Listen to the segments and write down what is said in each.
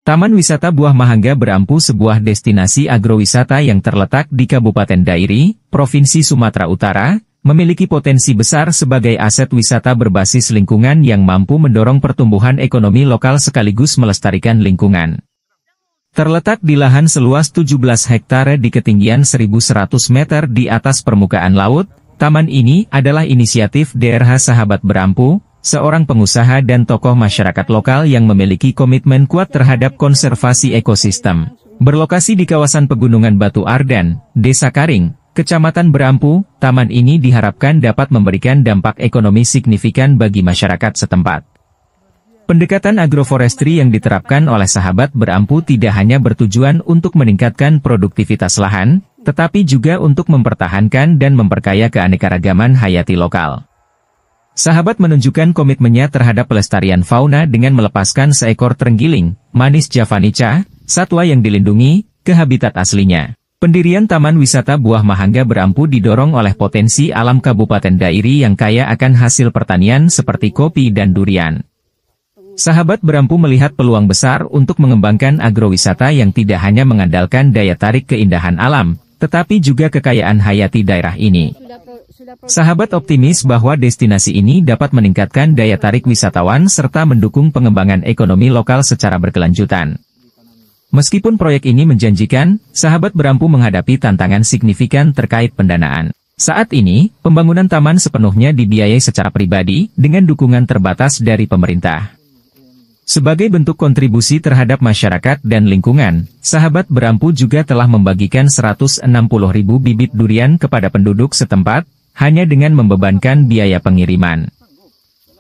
Taman Wisata Buah Mahangga Berampu sebuah destinasi agrowisata yang terletak di Kabupaten Dairi, Provinsi Sumatera Utara, memiliki potensi besar sebagai aset wisata berbasis lingkungan yang mampu mendorong pertumbuhan ekonomi lokal sekaligus melestarikan lingkungan. Terletak di lahan seluas 17 hektare di ketinggian 1.100 meter di atas permukaan laut, taman ini adalah inisiatif DRH Sahabat Berampu, seorang pengusaha dan tokoh masyarakat lokal yang memiliki komitmen kuat terhadap konservasi ekosistem. Berlokasi di kawasan Pegunungan Batu Ardan, Desa Karing, Kecamatan Berampu, taman ini diharapkan dapat memberikan dampak ekonomi signifikan bagi masyarakat setempat. Pendekatan agroforestry yang diterapkan oleh Sahabat Berampu tidak hanya bertujuan untuk meningkatkan produktivitas lahan, tetapi juga untuk mempertahankan dan memperkaya keanekaragaman hayati lokal. Sahabat menunjukkan komitmennya terhadap pelestarian fauna dengan melepaskan seekor terenggiling, Manis javanica, satwa yang dilindungi, ke habitat aslinya. Pendirian Taman Wisata Buah Mahangga Berampu didorong oleh potensi alam Kabupaten Dairi yang kaya akan hasil pertanian seperti kopi dan durian. Sahabat Berampu melihat peluang besar untuk mengembangkan agrowisata yang tidak hanya mengandalkan daya tarik keindahan alam, tetapi juga kekayaan hayati daerah ini. Sahabat optimis bahwa destinasi ini dapat meningkatkan daya tarik wisatawan serta mendukung pengembangan ekonomi lokal secara berkelanjutan. Meskipun proyek ini menjanjikan, Sahabat Berampu menghadapi tantangan signifikan terkait pendanaan. Saat ini, pembangunan taman sepenuhnya dibiayai secara pribadi dengan dukungan terbatas dari pemerintah. Sebagai bentuk kontribusi terhadap masyarakat dan lingkungan, Sahabat Berampu juga telah membagikan 160.000 bibit durian kepada penduduk setempat, hanya dengan membebankan biaya pengiriman.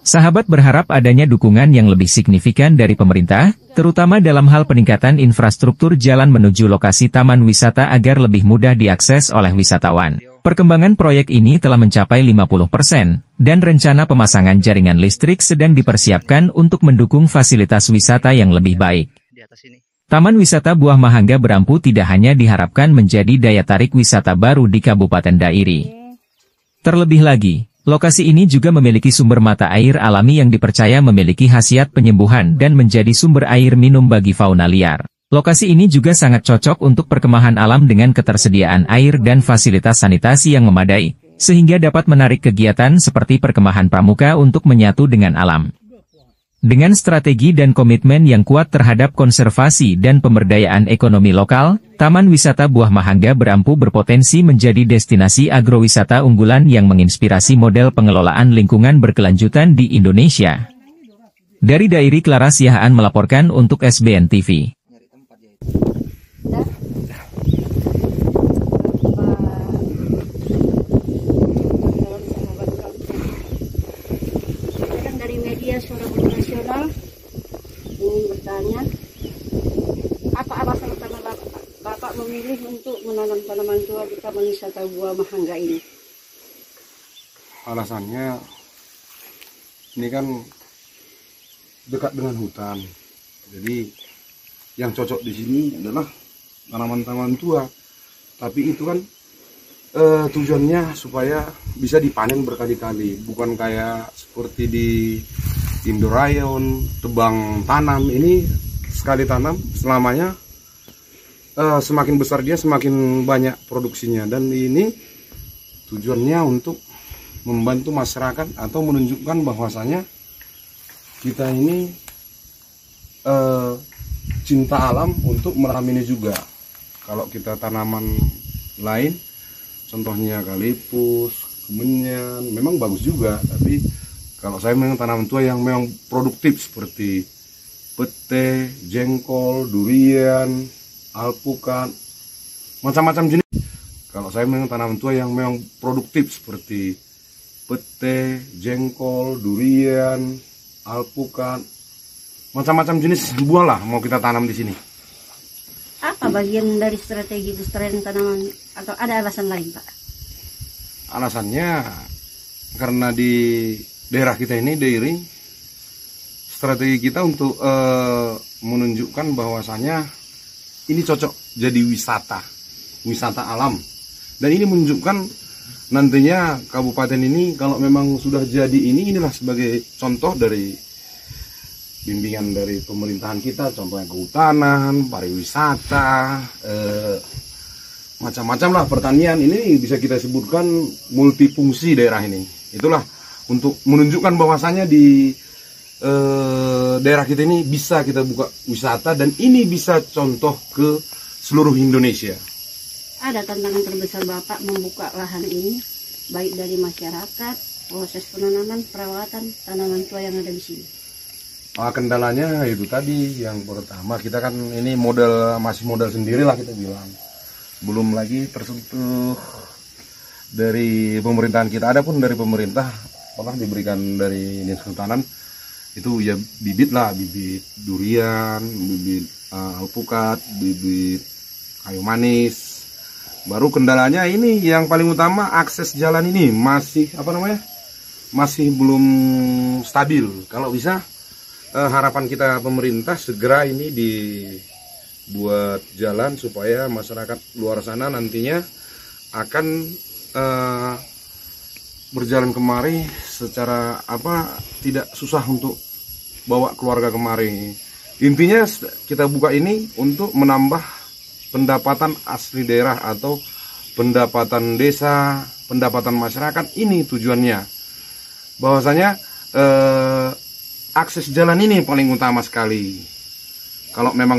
Sahabat berharap adanya dukungan yang lebih signifikan dari pemerintah, terutama dalam hal peningkatan infrastruktur jalan menuju lokasi taman wisata agar lebih mudah diakses oleh wisatawan. Perkembangan proyek ini telah mencapai 50%, dan rencana pemasangan jaringan listrik sedang dipersiapkan untuk mendukung fasilitas wisata yang lebih baik. Taman Wisata Buah Mahangga Berampu tidak hanya diharapkan menjadi daya tarik wisata baru di Kabupaten Dairi. Terlebih lagi, lokasi ini juga memiliki sumber mata air alami yang dipercaya memiliki khasiat penyembuhan dan menjadi sumber air minum bagi fauna liar. Lokasi ini juga sangat cocok untuk perkemahan alam dengan ketersediaan air dan fasilitas sanitasi yang memadai, sehingga dapat menarik kegiatan seperti perkemahan pramuka untuk menyatu dengan alam. Dengan strategi dan komitmen yang kuat terhadap konservasi dan pemberdayaan ekonomi lokal, Taman Wisata Buah Mahangga Berampu berpotensi menjadi destinasi agrowisata unggulan yang menginspirasi model pengelolaan lingkungan berkelanjutan di Indonesia. Dari Dairi, Clara Siahaan melaporkan untuk SBN TV. Suara nasional ingin bertanya, apa alasan utama Bapak memilih untuk menanam tanaman tua di Taman Wisata Buah Mahangga ini? Alasannya, ini kan dekat dengan hutan, jadi yang cocok di sini adalah tanaman-tanaman tua. Tapi itu kan tujuannya supaya bisa dipanen berkali-kali, bukan kayak seperti di Indorayon, tebang tanam. Ini sekali tanam selamanya, semakin besar dia semakin banyak produksinya. Dan ini tujuannya untuk membantu masyarakat atau menunjukkan bahwasanya kita ini cinta alam untuk meramini juga. Kalau kita tanaman lain, contohnya kalipus, kemenyan, memang bagus juga, tapi kalau saya memang tanaman tua yang memang produktif seperti pete, jengkol, durian, alpukat, macam-macam jenis. Kalau saya memang tanaman tua yang memang produktif seperti pete, jengkol, durian, alpukat, macam-macam jenis buah lah mau kita tanam di sini. Apa bagian dari strategi pelestarian tanaman atau ada alasan lain, Pak? Alasannya karena di daerah kita ini, Dairi, strategi kita untuk menunjukkan bahwasanya ini cocok jadi wisata alam. Dan ini menunjukkan nantinya kabupaten ini kalau memang sudah jadi inilah sebagai contoh dari bimbingan dari pemerintahan kita, contohnya kehutanan, pariwisata, macam-macam lah, pertanian. Ini bisa kita sebutkan multifungsi daerah ini. Itulah untuk menunjukkan bahwasannya di daerah kita ini bisa kita buka wisata, dan ini bisa contoh ke seluruh Indonesia. Ada tantangan terbesar Bapak membuka lahan ini, baik dari masyarakat, proses penanaman, perawatan tanaman tua yang ada di sini. Kendalanya itu tadi, yang pertama kita kan ini masih modal sendiri lah kita bilang, belum lagi tersentuh dari pemerintahan kita. Ada pun dari pemerintah pernah diberikan dari Dinas Kehutanan itu ya bibit lah, bibit durian, bibit alpukat, bibit kayu manis. Baru kendalanya ini yang paling utama, akses jalan ini masih masih belum stabil. Kalau bisa harapan kita pemerintah segera ini dibuat jalan supaya masyarakat luar sana nantinya akan berjalan kemari secara tidak susah untuk bawa keluarga kemari. Intinya kita buka ini untuk menambah pendapatan asli daerah atau pendapatan desa, pendapatan masyarakat. Ini tujuannya, bahwasanya akses jalan ini paling utama sekali. Kalau memang